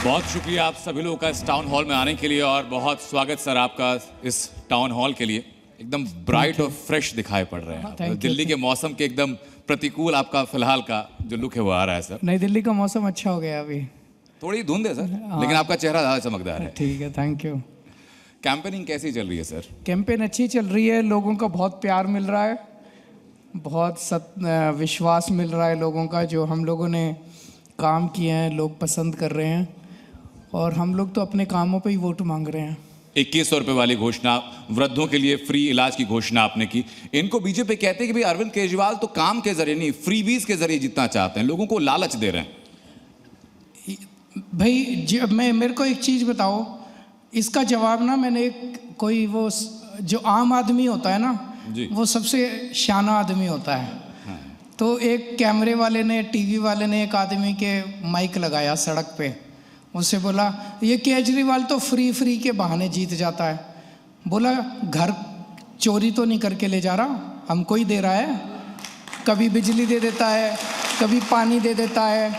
बहुत शुक्रिया आप सभी लोगों का इस टाउन हॉल में आने के लिए और बहुत स्वागत सर आपका इस टाउन हॉल के लिए। एकदम ब्राइट और फ्रेश दिखाई पड़ रहे हैं। दिल्ली के मौसम के एकदम प्रतिकूल आपका फिलहाल का जो लुक है वो आ रहा है सर। नहीं, दिल्ली का मौसम अच्छा हो गया अभी, थोड़ी धुंध है सर, लेकिन आपका चेहरा ज़्यादा चमकदार है। ठीक है, थैंक यू। कैंपेनिंग कैसी चल रही है सर? कैंपेन अच्छी चल रही है, लोगों का बहुत प्यार मिल रहा है, बहुत विश्वास मिल रहा है लोगों का। जो हम लोगों ने काम किए हैं लोग पसंद कर रहे हैं और हम लोग तो अपने कामों पे ही वोट मांग रहे हैं। 2100 रुपये वाली घोषणा, वृद्धों के लिए फ्री इलाज की घोषणा आपने की। इनको बीजेपी कहते हैं कि भाई अरविंद केजरीवाल तो काम के जरिए नहीं, फ्रीबीज के जरिए जितना चाहते हैं, लोगों को लालच दे रहे हैं। भाई मेरे को एक चीज़ बताओ, इसका जवाब ना मैंने कोई वो जो आम आदमी होता है ना वो सबसे शाना आदमी होता है। हाँ। तो एक कैमरे वाले ने, टीवी वाले ने एक आदमी के माइक लगाया सड़क पे, उससे बोला ये केजरीवाल तो फ्री के बहाने जीत जाता है। बोला घर चोरी तो नहीं करके ले जा रहा, हमको ही दे रहा है, कभी बिजली दे देता है, कभी पानी दे देता है।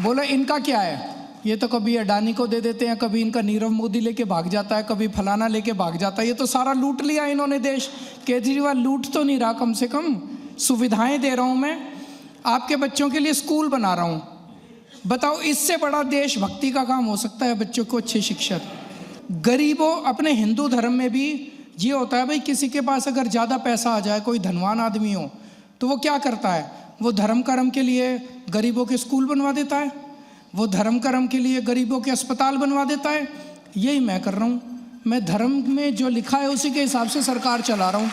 बोला इनका क्या है, ये तो कभी अडानी को दे देते हैं, कभी इनका नीरव मोदी लेके भाग जाता है, कभी फलाना लेके भाग जाता है। ये तो सारा लूट लिया इन्होंने देश। केजरीवाल लूट तो नहीं रहा, कम से कम सुविधाएं दे रहा हूँ मैं, आपके बच्चों के लिए स्कूल बना रहा हूँ। बताओ इससे बड़ा देशभक्ति का काम हो सकता है? बच्चों को अच्छी शिक्षा। गरीबों, अपने हिंदू धर्म में भी ये होता है भाई, किसी के पास अगर ज़्यादा पैसा आ जाए, कोई धनवान आदमी हो, तो वो क्या करता है, वो धर्म कर्म के लिए गरीबों के स्कूल बनवा देता है, वो धर्म कर्म के लिए गरीबों के अस्पताल बनवा देता है। यही मैं कर रहा हूँ। मैं धर्म में जो लिखा है उसी के हिसाब से सरकार चला रहा हूँ।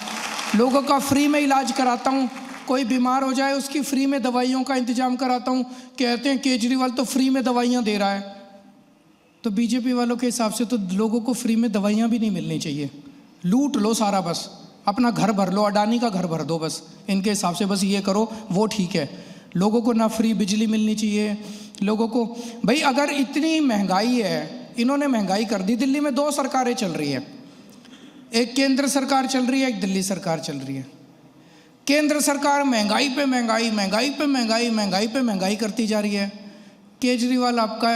लोगों का फ्री में इलाज कराता हूँ, कोई बीमार हो जाए उसकी फ्री में दवाइयों का इंतजाम कराता हूँ। कहते हैं केजरीवाल तो फ्री में दवाइयाँ दे रहा है, तो बीजेपी वालों के हिसाब से तो लोगों को फ्री में दवाइयाँ भी नहीं मिलनी चाहिए। लूट लो सारा, बस अपना घर भर लो, अडानी का घर भर दो, बस इनके हिसाब से बस ये करो, वो ठीक है। लोगों को ना फ्री बिजली मिलनी चाहिए लोगों को। भाई अगर इतनी महंगाई है, इन्होंने महंगाई कर दी। दिल्ली में 2 सरकारें चल रही है, एक केंद्र सरकार चल रही है, एक दिल्ली सरकार चल रही है। केंद्र सरकार महंगाई पे महंगाई, महंगाई पे महंगाई, महंगाई पे महंगाई करती जा रही है। केजरीवाल आपका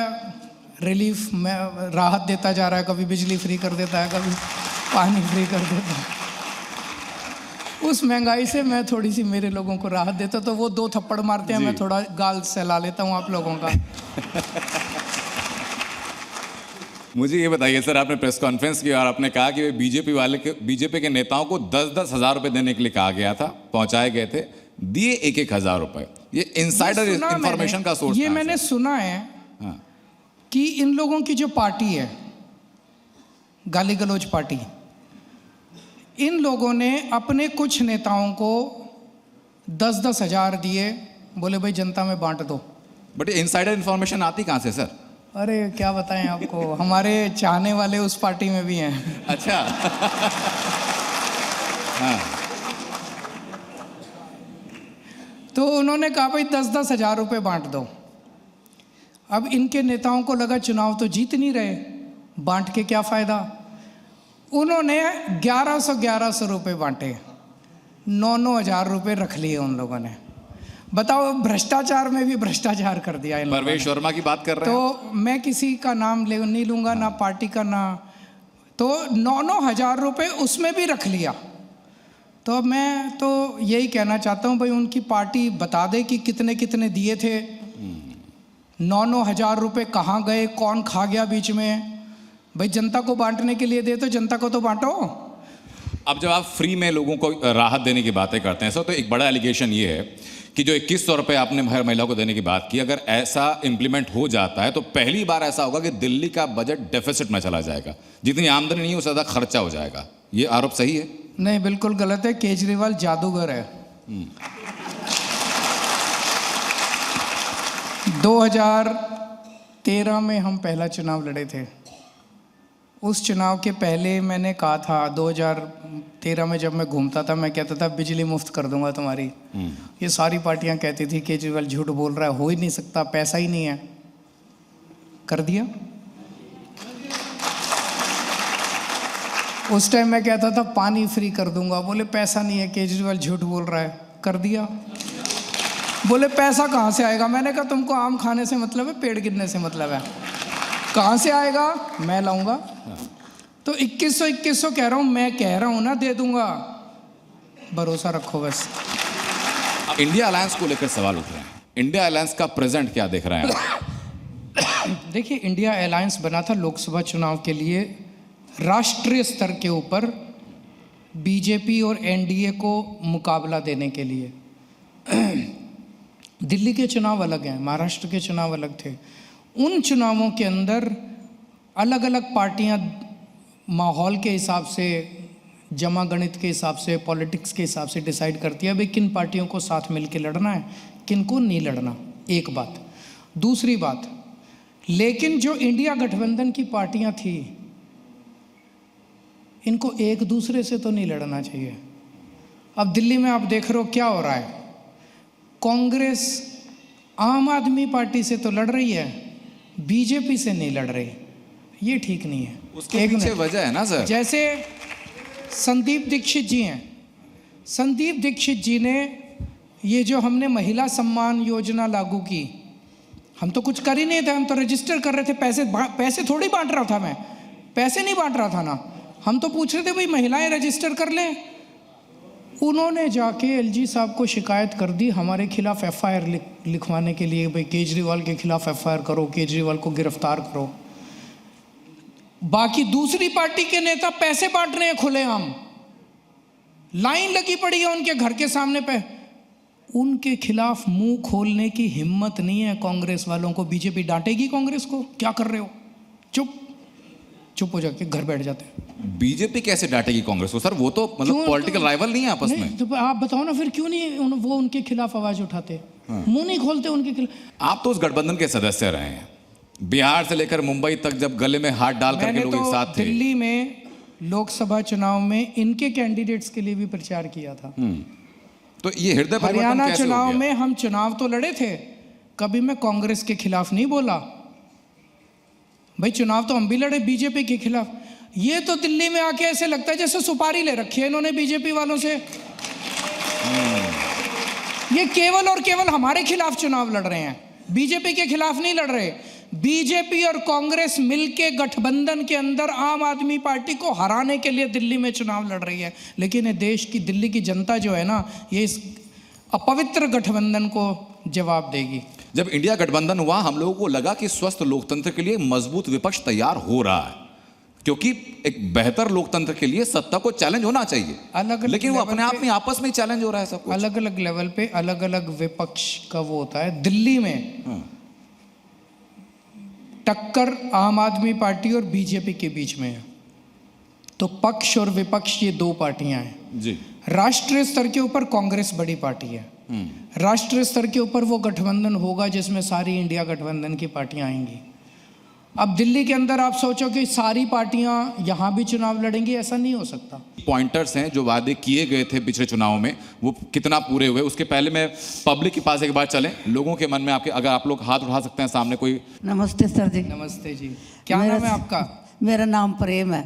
रिलीफ में राहत देता जा रहा है, कभी बिजली फ्री कर देता है, कभी पानी फ्री कर देता है। उस महंगाई से मैं थोड़ी सी मेरे लोगों को राहत देता, तो वो 2 थप्पड़ मारते हैं, मैं थोड़ा गाल सहला लेता हूँ आप लोगों का। मुझे ये बताइए सर, आपने प्रेस कॉन्फ्रेंस की और आपने कहा कि बीजेपी के नेताओं को 10-10 हज़ार रुपए देने के लिए कहा गया था, पहुंचाए गए थे, दिए 1-1 हज़ार रुपए। ये इनसाइडर इंफॉर्मेशन का सोर्स ये मैंने सुना है। हाँ। कि इन लोगों की जो पार्टी है, गाली गलौज पार्टी, इन लोगों ने अपने कुछ नेताओं को 10-10 हज़ार दिए, बोले भाई जनता में बांट दो। बट इनसाइडर इंफॉर्मेशन आती कहाँ से सर? अरे क्या बताएं आपको, हमारे चाहने वाले उस पार्टी में भी हैं। अच्छा। हाँ। तो उन्होंने कहा भाई 10-10 हज़ार रुपये बांट दो। अब इनके नेताओं को लगा चुनाव तो जीत नहीं रहे, बांट के क्या फ़ायदा। उन्होंने 1100 रुपये बांटे, 9-9 हज़ार रुपये रख लिए उन लोगों ने। बताओ, भ्रष्टाचार में भी भ्रष्टाचार कर दिया इन लोगों ने। परवेश वर्मा की बात कर रहे हैं तो मैं किसी का नाम नहीं लूँगा, ना पार्टी का, ना, तो 9-9 हज़ार रुपये उसमें भी रख लिया। तो मैं तो यही कहना चाहता हूँ भाई, उनकी पार्टी बता दे कि कितने कितने दिए थे, 9-9 हज़ार रुपये कहाँ गए, कौन खा गया बीच में। भाई जनता को बांटने के लिए दे तो जनता को तो बांटो। अब जब आप फ्री में लोगों को राहत देने की बातें करते हैं सर, तो एक बड़ा एलिगेशन ये है कि जो 2100 रुपये आपने हर महिला को देने की बात की, अगर ऐसा इम्प्लीमेंट हो जाता है तो पहली बार ऐसा होगा कि दिल्ली का बजट डेफिसिट में चला जाएगा, जितनी आमदनी नहीं है उससे ज़्यादा खर्चा हो जाएगा। ये आरोप सही है? नहीं, बिल्कुल गलत है। केजरीवाल जादूगर है। 2013 में हम पहला चुनाव लड़े थे। उस चुनाव के पहले मैंने कहा था, 2013 में जब मैं घूमता था, मैं कहता था बिजली मुफ्त कर दूंगा तुम्हारी। ये सारी पार्टियां कहती थी केजरीवाल झूठ बोल रहा है, हो ही नहीं सकता, पैसा ही नहीं है। कर दिया। उस टाइम मैं कहता था पानी फ्री कर दूंगा, बोले पैसा नहीं है, केजरीवाल झूठ बोल रहा है। कर दिया। बोले पैसा कहाँ से आएगा, मैंने कहा तुमको आम खाने से मतलब है, पेड़ गिरने से मतलब है। कहाँ से आएगा? मैं लाऊंगा। तो 2100 कह रहा हूँ, मैं कह रहा हूँ ना दे दूंगा, भरोसा रखो बस। इंडिया अलायंस को लेकर सवाल उठ रहे हैं, इंडिया अलायंस का प्रेजेंट क्या देख रहे हैं आप? देखिए, इंडिया अलायंस बना था लोकसभा चुनाव के लिए, राष्ट्रीय स्तर के ऊपर बीजेपी और एनडीए को मुकाबला देने के लिए। दिल्ली के चुनाव अलग हैं, महाराष्ट्र के चुनाव अलग थे। उन चुनावों के अंदर अलग अलग पार्टियां माहौल के हिसाब से, जमा गणित के हिसाब से, पॉलिटिक्स के हिसाब से डिसाइड करती है भाई किन पार्टियों को साथ मिल के लड़ना है, किन को नहीं लड़ना। एक बात। दूसरी बात, लेकिन जो इंडिया गठबंधन की पार्टियां थी, इनको एक दूसरे से तो नहीं लड़ना चाहिए। अब दिल्ली में आप देख रहे हो क्या हो रहा है, कांग्रेस आम आदमी पार्टी से तो लड़ रही है, बीजेपी से नहीं लड़ रही। ये ठीक नहीं है। उसके पीछे वजह है ना सर, जैसे संदीप दीक्षित जी हैं, संदीप दीक्षित जी ने ये जो हमने महिला सम्मान योजना लागू की, हम तो कुछ कर ही नहीं थे, हम तो रजिस्टर कर रहे थे। पैसे थोड़ी बांट रहा था मैं, पैसे नहीं बांट रहा था ना, हम तो पूछ रहे थे भाई महिलाएं रजिस्टर कर लें। उन्होंने जाके एलजी साहब को शिकायत कर दी हमारे खिलाफ एफआईआर लिखवाने के लिए, भाई केजरीवाल के खिलाफ एफआईआर करो, केजरीवाल को गिरफ्तार करो। बाकी दूसरी पार्टी के नेता पैसे बांट रहे हैं खुलेआम, लाइन लगी पड़ी है उनके घर के सामने पे, उनके खिलाफ मुंह खोलने की हिम्मत नहीं है कांग्रेस वालों को। बीजेपी डांटेगी कांग्रेस को, क्या कर रहे हो, चुप हो जाके घर बैठ जाते हैं। बीजेपी कैसे डांटेगी कांग्रेस को सर? वो तो मतलब पॉलिटिकल राइवल नहीं है आपस में। तो आप बताओ ना फिर क्यों नहीं वो उनके खिलाफ आवाज उठाते, मुंह नहीं खोलते उनके खिलाफ। आप तो उस गठबंधन के सदस्य रहे हैं, बिहार से लेकर मुंबई तक जब गले में हाथ डाल करके लोग एक साथ थे। दिल्ली में लोकसभा चुनाव में इनके कैंडिडेट्स के लिए भी प्रचार किया था। तो ये हृदय परिवर्तन हरियाणा कैसे हो चुनाव गया? में हम चुनाव तो लड़े थे, कभी मैं कांग्रेस के खिलाफ नहीं बोला भाई, चुनाव तो हम भी लड़े बीजेपी के खिलाफ। ये तो दिल्ली में आके ऐसे लगता है जैसे सुपारी ले रखी है इन्होंने बीजेपी वालों से। ये केवल और केवल हमारे खिलाफ चुनाव लड़ रहे हैं, बीजेपी के खिलाफ नहीं लड़ रहे। बीजेपी और कांग्रेस मिलके गठबंधन के अंदर आम आदमी पार्टी को हराने के लिए दिल्ली में चुनाव लड़ रही है। लेकिन ये देश की, दिल्ली की जनता जो है ना, ये इस अपवित्र गठबंधन को जवाब देगी। जब इंडिया गठबंधन हुआ, हम लोगों को लगा कि स्वस्थ लोकतंत्र के लिए मजबूत विपक्ष तैयार हो रहा है, क्योंकि एक बेहतर लोकतंत्र के लिए सत्ता को चैलेंज होना चाहिए। लेकिन वो अपने आप में आपस में चैलेंज हो रहा है सब कुछ। अलग अलग लेवल पे अलग अलग विपक्ष का वो होता है। दिल्ली में टक्कर आम आदमी पार्टी और बीजेपी के बीच में है, तो पक्ष और विपक्ष ये दो पार्टियां हैं जी। राष्ट्रीय स्तर के ऊपर कांग्रेस बड़ी पार्टी है, राष्ट्रीय स्तर के ऊपर वो गठबंधन होगा जिसमें सारी इंडिया गठबंधन की पार्टियां आएंगी। अब दिल्ली के अंदर आप सोचो कि सारी पार्टियां यहां भी चुनाव लड़ेंगी, ऐसा नहीं हो सकता। पॉइंटर्स हैं जो वादे किए गए थे पिछले चुनाव में, वो कितना पूरे हुए? उसके पहले मैं पब्लिक के पास एक बार चलें, लोगों के मन में आपके, अगर आप लोग हाथ उठा सकते हैं सामने कोई। नमस्ते सर जी। नमस्ते जी, क्या नाम है आपका? मेरा नाम प्रेम है।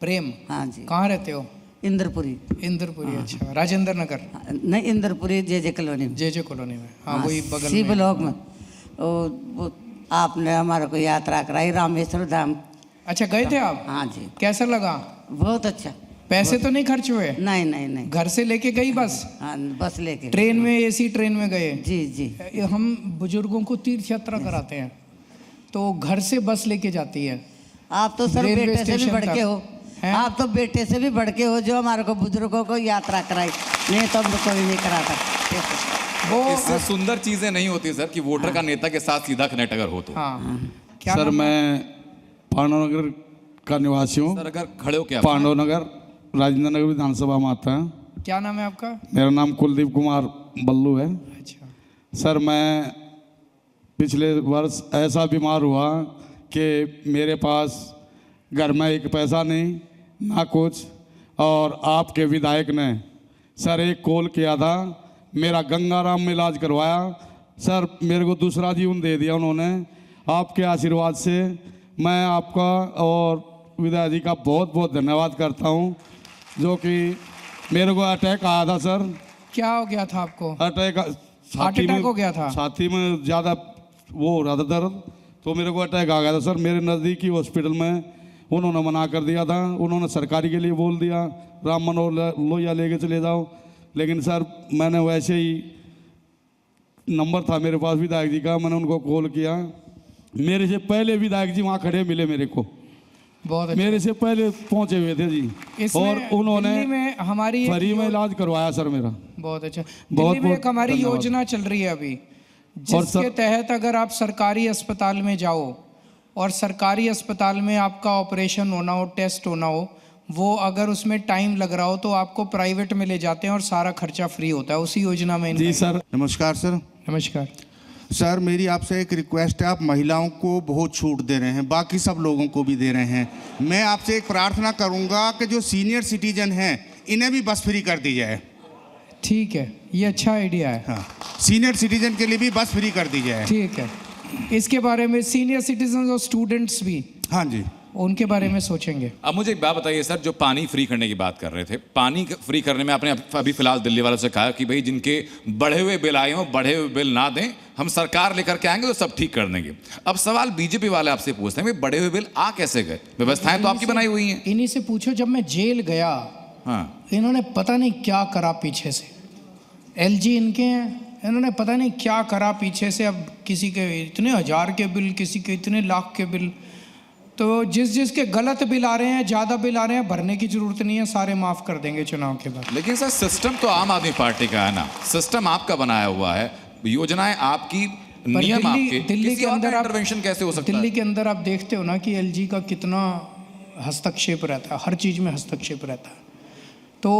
प्रेम? हाँ जी। कहाँ रहते हो? इंद्रपुरी। इंद्रपुरी, अच्छा। राजेंद्र नगर? नहीं, इंद्रपुरी जे कॉलोनी में। जे कॉलोनी में, हाँ वही बगल सी में। ब्लॉक में। वो आपने हमारे को यात्रा कराई रामेश्वर धाम। अच्छा, गए थे आप? हाँ जी। कैसा लगा? बहुत अच्छा। पैसे तो नहीं खर्च हुए? नहीं नहीं नहीं। घर से लेके गई बस? हाँ, बस लेके। ट्रेन में, एसी ट्रेन में गए? जी जी। हम बुजुर्गों को तीर्थ यात्रा कराते हैं, तो घर से बस लेके जाती है। आप तो सर रेलवे बेटे से भी स्टेशन बढ़ के तक। हो। हैं? आप तो बेटे से भी बढ़ के हो जो हमारे को बुजुर्गों को यात्रा कराई, नहीं तो हमको कोई नहीं कराता। वो इससे सुंदर चीजें नहीं होती सर कि वोटर का नेता के साथ सीधा कनेक्ट अगर हो तो। हाँ, क्या सर नाम है? मैं पांडवनगर का निवासी हूँ। सर अगर खड़े हो क्या? पांडवनगर राजेंद्र नगर विधानसभा में आता है। क्या नाम है आपका? मेरा नाम कुलदीप कुमार बल्लू है। अच्छा। सर मैं पिछले वर्ष ऐसा बीमार हुआ कि मेरे पास घर में एक पैसा नहीं ना कुछ, और आपके विधायक ने सर एक कॉल किया था, मेरा गंगाराम में इलाज करवाया। सर मेरे को दूसरा जीवन दे दिया उन्होंने। आपके आशीर्वाद से मैं आपका और विधायक जी का बहुत बहुत धन्यवाद करता हूं, जो कि मेरे को अटैक आया था सर। क्या हो गया था आपको? अटैक हार्ट अटैक हो गया था? छाती में ज़्यादा वो हो रहा था दर्द, तो मेरे को अटैक आ गया था सर। मेरे नज़दीकी हॉस्पिटल में उन्होंने मना कर दिया था, उन्होंने सरकारी के लिए बोल दिया राम मनोहर लोहिया लेके चले जाओ। लेकिन सर मैंने वैसे ही, नंबर था मेरे पास विधायक जी का, मैंने उनको कॉल किया। मेरे से पहले विधायक जी वहाँ खड़े मिले मेरे को, बहुत अच्छा। मेरे से पहले पहुंचे हुए थे जी, इसमें और उन्होंने दिल्ली में हमारी फ्री में इलाज करवाया सर मेरा। बहुत अच्छा। बहुत दिल्ली में एक हमारी धन्यवाद। योजना चल रही है अभी, और जिसके तहत अगर आप सरकारी अस्पताल में जाओ और सरकारी अस्पताल में आपका ऑपरेशन होना हो, टेस्ट होना हो, वो अगर उसमें टाइम लग रहा हो तो आपको प्राइवेट में ले जाते हैं और सारा खर्चा फ्री होता है। उसी योजना में जी सर। नमस्कार सर। नमस्कार सर मेरी आपसे एक रिक्वेस्ट है, आप महिलाओं को बहुत छूट दे रहे हैं, बाकी सब लोगों को भी दे रहे हैं। मैं आपसे एक प्रार्थना करूंगा कि जो सीनियर सिटीजन हैं इन्हें भी बस फ्री कर दी जाए। ठीक है, ये अच्छा आइडिया है। हाँ, सीनियर सिटीजन के लिए भी बस फ्री कर दी जाए। ठीक है, इसके बारे में सीनियर सिटीजन और स्टूडेंट्स भी, हाँ जी, उनके बारे में सोचेंगे। अब मुझे एक बात बताइए सर, जो पानी फ्री करने की बात कर रहे थे, पानी फ्री करने में आपने अभी फिलहाल दिल्ली वालों से कहा कि भाई जिनके बढ़े हुए बिल आए हों, बढ़े हुए बिल ना दें, हम सरकार लेकर के आएंगे तो सब ठीक कर देंगे। अब सवाल बीजेपी वाले आपसे पूछते हैं, भाई बढ़े हुए बिल आ कैसे गए? व्यवस्थाएं तो आपकी बनाई हुई हैं। इन्हीं से पूछो, जब मैं जेल गया हाँ, इन्होंने पता नहीं क्या करा पीछे से, एलजी इनके हैं, इन्होंने पता नहीं क्या करा पीछे से। अब किसी के इतने हजार के बिल, किसी के इतने लाख के बिल, तो जिसके गलत बिल आ रहे हैं, ज़्यादा बिल आ रहे हैं, भरने की जरूरत नहीं है, सारे माफ़ कर देंगे चुनाव के बाद। लेकिन सर सिस्टम तो आम आदमी पार्टी का है ना, सिस्टम आपका बनाया हुआ है, योजनाएं आपकी, नियम आपके, दिल्ली के अंदर आप इंटरवेंशन कैसे हो सकता है? दिल्ली के अंदर आप देखते हो ना कि एलजी का कितना हस्तक्षेप रहता है, हर चीज़ में हस्तक्षेप रहता है। तो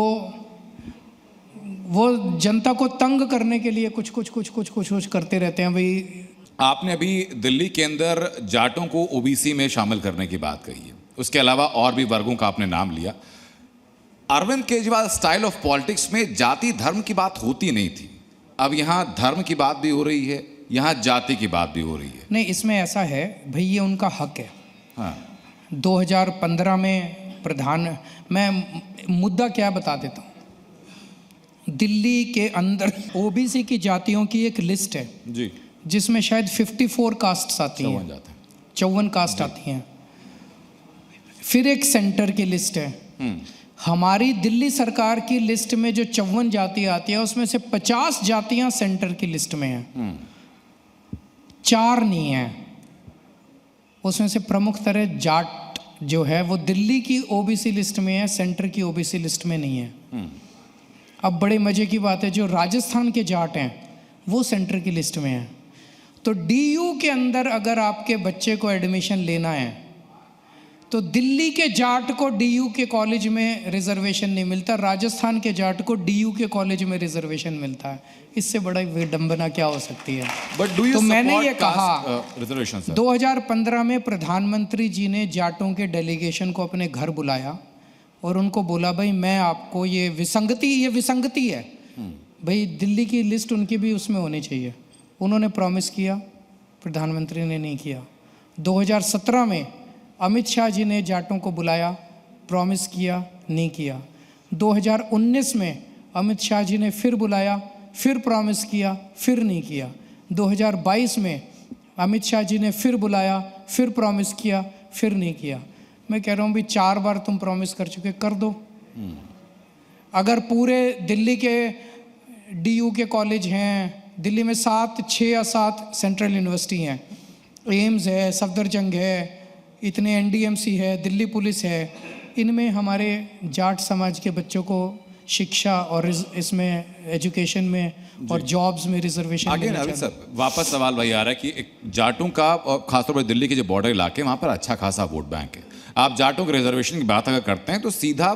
वो जनता को तंग करने के लिए कुछ करते रहते हैं भाई। आपने अभी दिल्ली के अंदर जाटों को ओबीसी में शामिल करने की बात कही है, उसके अलावा और भी वर्गों का आपने नाम लिया। Arvind Kejriwal style of politics में जाति धर्म की बात होती नहीं थी, अब यहाँ धर्म की बात भी हो रही है, यहाँ जाति की बात भी हो रही है। नहीं, इसमें ऐसा है भाई, ये उनका हक है। हाँ, 2015 में मैं मुद्दा क्या बता देता हूँ। दिल्ली के अंदर ओबीसी की जातियों की एक लिस्ट है जी, जिसमें शायद 54 कास्ट्स आती हैं, 54 कास्ट आती हैं। फिर एक सेंटर की लिस्ट है। हमारी दिल्ली सरकार की लिस्ट में जो 54 जातियाँ आती है, उसमें से 50 जातियाँ सेंटर की लिस्ट में हैं, 4 नहीं हैं। उसमें से प्रमुख तरह जाट जो है वो दिल्ली की ओबीसी लिस्ट में है, सेंटर की ओबीसी लिस्ट में नहीं है। अब बड़े मजे की बात है, जो राजस्थान के जाट हैं वो सेंटर की लिस्ट में हैं। तो डीयू के अंदर अगर आपके बच्चे को एडमिशन लेना है तो दिल्ली के जाट को डीयू के कॉलेज में रिजर्वेशन नहीं मिलता, राजस्थान के जाट को डीयू के कॉलेज में रिजर्वेशन मिलता है। इससे बड़ा विडंबना क्या हो सकती है? बट डू यू तो मैंने ये कहा, रिजर्वेशन 2015 में प्रधानमंत्री जी ने जाटों के डेलीगेशन को अपने घर बुलाया और उनको बोला भाई मैं आपको ये विसंगति है भाई, दिल्ली की लिस्ट उनकी भी उसमें होनी चाहिए। उन्होंने प्रॉमिस किया, प्रधानमंत्री ने नहीं किया। 2017 में अमित शाह जी ने जाटों को बुलाया, प्रॉमिस किया, नहीं किया। 2019 में अमित शाह जी ने फिर बुलाया, फिर प्रॉमिस किया, फिर नहीं किया। 2022 में अमित शाह जी ने फिर बुलाया, फिर प्रॉमिस किया, फिर नहीं किया। मैं कह रहा हूँ भी 4 बार तुम प्रॉमिस कर चुके, कर दो। अगर पूरे दिल्ली के डीयू के कॉलेज हैं, दिल्ली में 6 या 7 सेंट्रल यूनिवर्सिटी हैं, एम्स है, सफदरजंग है, इतने एनडीएमसी है, दिल्ली पुलिस है, इनमें हमारे जाट समाज के बच्चों को शिक्षा और इसमें एजुकेशन में और जॉब्स में रिजर्वेशन आगे अभी सर वापस सवाल वही आ रहा है कि एक जाटों का और खासतौर पर दिल्ली के जो बॉर्डर इलाके वहाँ पर अच्छा खासा वोट बैंक है। आप जाटों के रिजर्वेशन की बात अगर करते हैं तो सीधा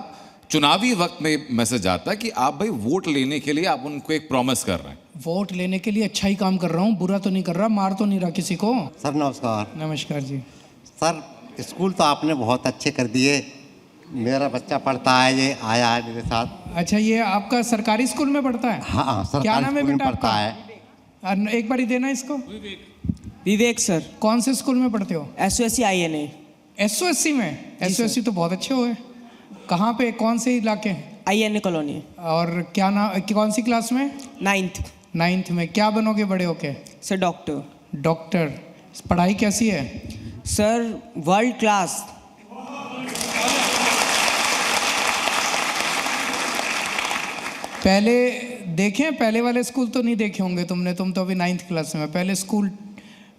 चुनावी वक्त में मैसेज आता है कि आप भाई वोट लेने के लिए आप उनको एक प्रॉमिस कर रहे हैं। वोट लेने के लिए अच्छा ही काम कर रहा हूँ, बुरा तो नहीं कर रहा, मार तो नहीं रहा किसी को। सर नमस्कार। नमस्कार जी। सर स्कूल तो आपने बहुत अच्छे कर दिए, मेरा बच्चा पढ़ता है, ये आया है मेरे साथ। अच्छा, ये आपका सरकारी स्कूल में पढ़ता है? हाँ सरकारी क्या नाम है स्कूल में बेटा पढ़ता आपका? है। एक बार ही देना इसको। विवेक सर। कौन से स्कूल में पढ़ते हो? SOSC INA। SOSC में? SOSC तो बहुत अच्छे हुए। कहाँ पे, कौन से इलाके? INA colony. और क्या नाम, कौन सी क्लास में? 9th। 9th में। क्या बनोगे बड़े होके? Sir doctor. डॉक्टर। पढ़ाई कैसी है? Sir world class. पहले देखे, पहले वाले स्कूल तो नहीं देखे होंगे तुमने, तुम तो अभी 9th क्लास में। पहले स्कूल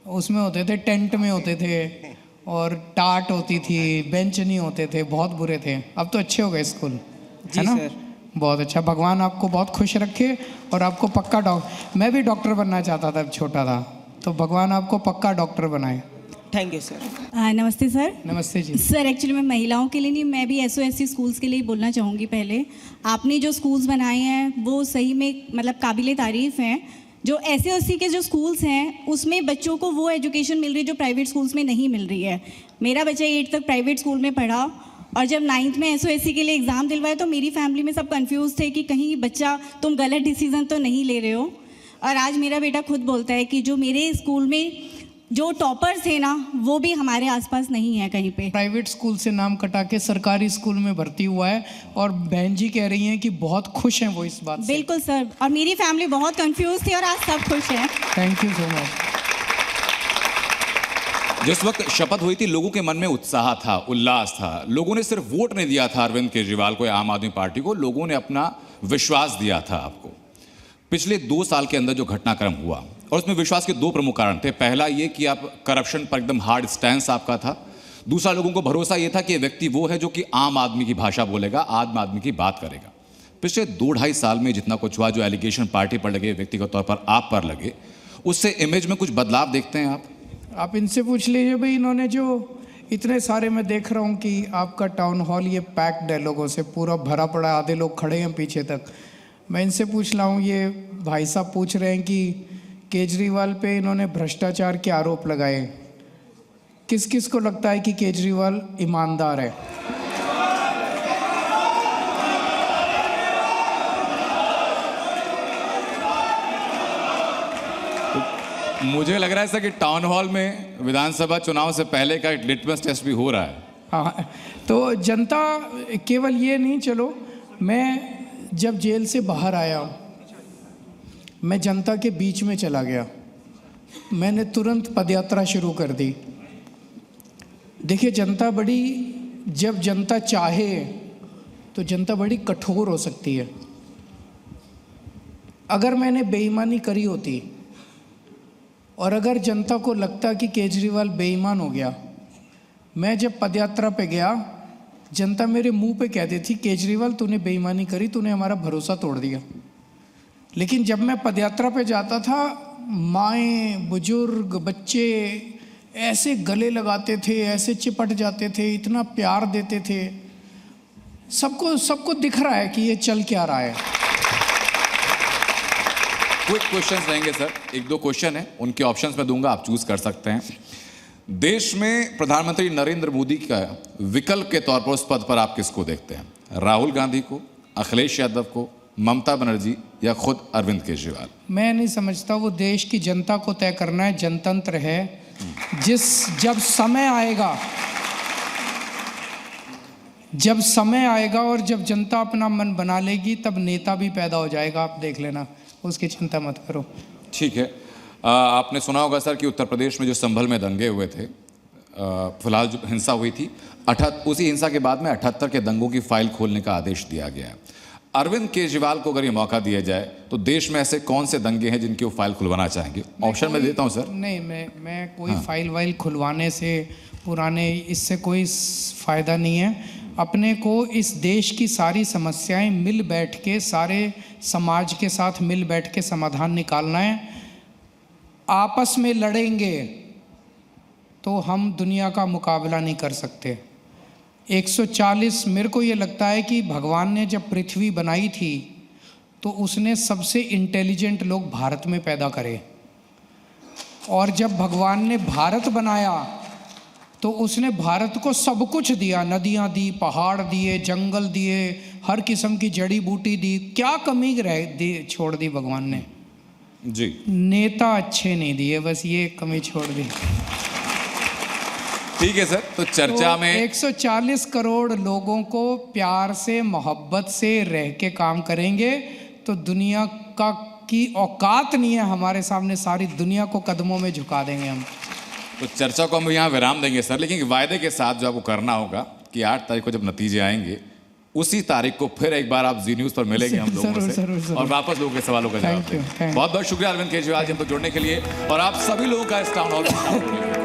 उसमें होते थे, टेंट में होते थे और टाट होती थी, बेंच नहीं होते थे, बहुत बुरे थे। अब तो अच्छे हो गए स्कूल, जी है ना? सर। बहुत अच्छा, भगवान आपको बहुत खुश रखे और आपको पक्का मैं भी डॉक्टर बनना चाहता था जब छोटा था, तो भगवान आपको पक्का डॉक्टर बनाए। Thank you sir. नमस्ते सर। नमस्ते जी। सर एक्चुअली मैं महिलाओं के लिए नहीं, मैं भी SOSC स्कूल्स के लिए बोलना चाहूँगी। पहले आपने जो स्कूल्स बनाए हैं वो सही में मतलब काबिले तारीफ़ हैं। जो SOSC के जो स्कूल्स हैं उसमें बच्चों को वो एजुकेशन मिल रही है जो प्राइवेट स्कूल्स में नहीं मिल रही है। मेरा बच्चा 8 तक प्राइवेट स्कूल में पढ़ा और जब 9th में SOSC के लिए एग्ज़ाम दिलवाया तो मेरी फैमिली में सब कंफ्यूज थे कि कहीं बच्चा तुम गलत डिसीजन तो नहीं ले रहे हो। और आज मेरा बेटा खुद बोलता है कि जो मेरे स्कूल में जो टॉपर्स थे ना वो भी हमारे आसपास नहीं है कहीं पे। प्राइवेट स्कूल से नाम कटा के सरकारी स्कूल में भर्ती हुआ है और बहन जी कह रही हैं कि बहुत खुश हैं वो इस बात से। बिल्कुल सर, और मेरी फैमिली बहुत कंफ्यूज थी और आज सब खुश हैं। Thank you so much. जिस वक्त शपथ हुई थी लोगों के मन में उत्साह था, उल्लास था। लोगों ने सिर्फ वोट नहीं दिया था अरविंद केजरीवाल को या आम आदमी पार्टी को, लोगों ने अपना विश्वास दिया था आपको। पिछले 2 साल के अंदर जो घटनाक्रम हुआ और उसमें विश्वास के 2 प्रमुख कारण थे। पहला ये कि आप करप्शन पर एकदम हार्ड स्टैंस आपका था। दूसरा, लोगों को भरोसा ये था कि ये व्यक्ति वो है जो कि आम आदमी की भाषा बोलेगा, आम आदमी की बात करेगा। पिछले 2-2.5 साल में जितना कुछ हुआ, जो एलिगेशन पार्टी पर लगे, व्यक्तिगत तौर पर आप पर लगे, उससे इमेज में कुछ बदलाव देखते हैं आप इनसे पूछ लीजिए भाई। इन्होंने जो इतने सारे, मैं देख रहा हूँ कि आपका टाउन हॉल ये पैक्ड है, लोगों से पूरा भरा पड़ा, आधे लोग खड़े हैं पीछे तक। मैं इनसे पूछ रहा हूँ, ये भाई साहब पूछ रहे हैं कि केजरीवाल पे इन्होंने भ्रष्टाचार के आरोप लगाए, किस किस को लगता है कि केजरीवाल ईमानदार है? मुझे लग रहा है सर कि टाउन हॉल में विधानसभा चुनाव से पहले का एक लिटमस टेस्ट भी हो रहा है। हाँ, तो जनता केवल ये नहीं, चलो मैं जब जेल से बाहर आया मैं जनता के बीच में चला गया, मैंने तुरंत पदयात्रा शुरू कर दी। देखिए जनता बड़ी, जब जनता चाहे तो जनता बड़ी कठोर हो सकती है। अगर मैंने बेईमानी करी होती और अगर जनता को लगता कि केजरीवाल बेईमान हो गया, मैं जब पदयात्रा पे गया जनता मेरे मुंह पे कहती थी केजरीवाल तूने बेईमानी करी, तूने हमारा भरोसा तोड़ दिया। लेकिन जब मैं पदयात्रा पे जाता था, माएँ, बुजुर्ग, बच्चे ऐसे गले लगाते थे, ऐसे चिपट जाते थे, इतना प्यार देते थे। सबको दिख रहा है कि ये चल क्या रहा है। क्विक क्वेश्चंस रहेंगे सर, 1-2 क्वेश्चन है, उनके ऑप्शंस मैं दूंगा, आप चूज कर सकते हैं। देश में प्रधानमंत्री नरेंद्र मोदी का विकल्प के तौर पर उस पद पर आप किसको देखते हैं? राहुल गांधी को, अखिलेश यादव को, ममता बनर्जी या खुद अरविंद केजरीवाल? मैं नहीं समझता, वो देश की जनता को तय करना है, जनतंत्र है। जब समय आएगा और जब जनता अपना मन बना लेगी तब नेता भी पैदा हो जाएगा, आप देख लेना, उसकी चिंता मत करो। ठीक है। आपने सुना होगा सर कि उत्तर प्रदेश में जो संभल में दंगे हुए थे, फिलहाल जो हिंसा हुई थी, उसी हिंसा के बाद में 78 के दंगों की फाइल खोलने का आदेश दिया गया है। अरविंद केजरीवाल को अगर ये मौका दिया जाए तो देश में ऐसे कौन से दंगे हैं जिनकी वो फाइल खुलवाना चाहेंगे? ऑप्शन में देता हूं सर। नहीं, मैं कोई फाइल वाइल खुलवाने से, पुराने, इससे कोई फ़ायदा नहीं है। अपने को इस देश की सारी समस्याएं मिल बैठ के, सारे समाज के साथ मिल बैठ के समाधान निकालना है। आपस में लड़ेंगे तो हम दुनिया का मुकाबला नहीं कर सकते। 140, मेरे को ये लगता है कि भगवान ने जब पृथ्वी बनाई थी तो उसने सबसे इंटेलिजेंट लोग भारत में पैदा करे, और जब भगवान ने भारत बनाया तो उसने भारत को सब कुछ दिया, नदियाँ दी, पहाड़ दिए, जंगल दिए, हर किस्म की जड़ी बूटी दी। क्या कमी छोड़ दी भगवान ने? जी, नेता अच्छे नहीं दिए, बस ये कमी छोड़ दी। ठीक है सर, तो चर्चा में 140 करोड़ लोगों को प्यार से, मोहब्बत से रह के काम करेंगे तो दुनिया की औकात नहीं है हमारे सामने, सारी दुनिया को कदमों में झुका देंगे हम। तो चर्चा को हम यहाँ विराम देंगे सर, लेकिन वायदे के साथ जो आपको करना होगा कि 8 तारीख को जब नतीजे आएंगे उसी तारीख को फिर एक बार आप जी न्यूज़ पर मिलेंगे हम लोगों से जरूर। और वापस लोगों के सवालों का जवाब देंगे। बहुत बहुत शुक्रिया अरविंद केजरीवाल जी हमको जुड़ने के लिए और आप सभी लोगों का इस टाउन हॉल में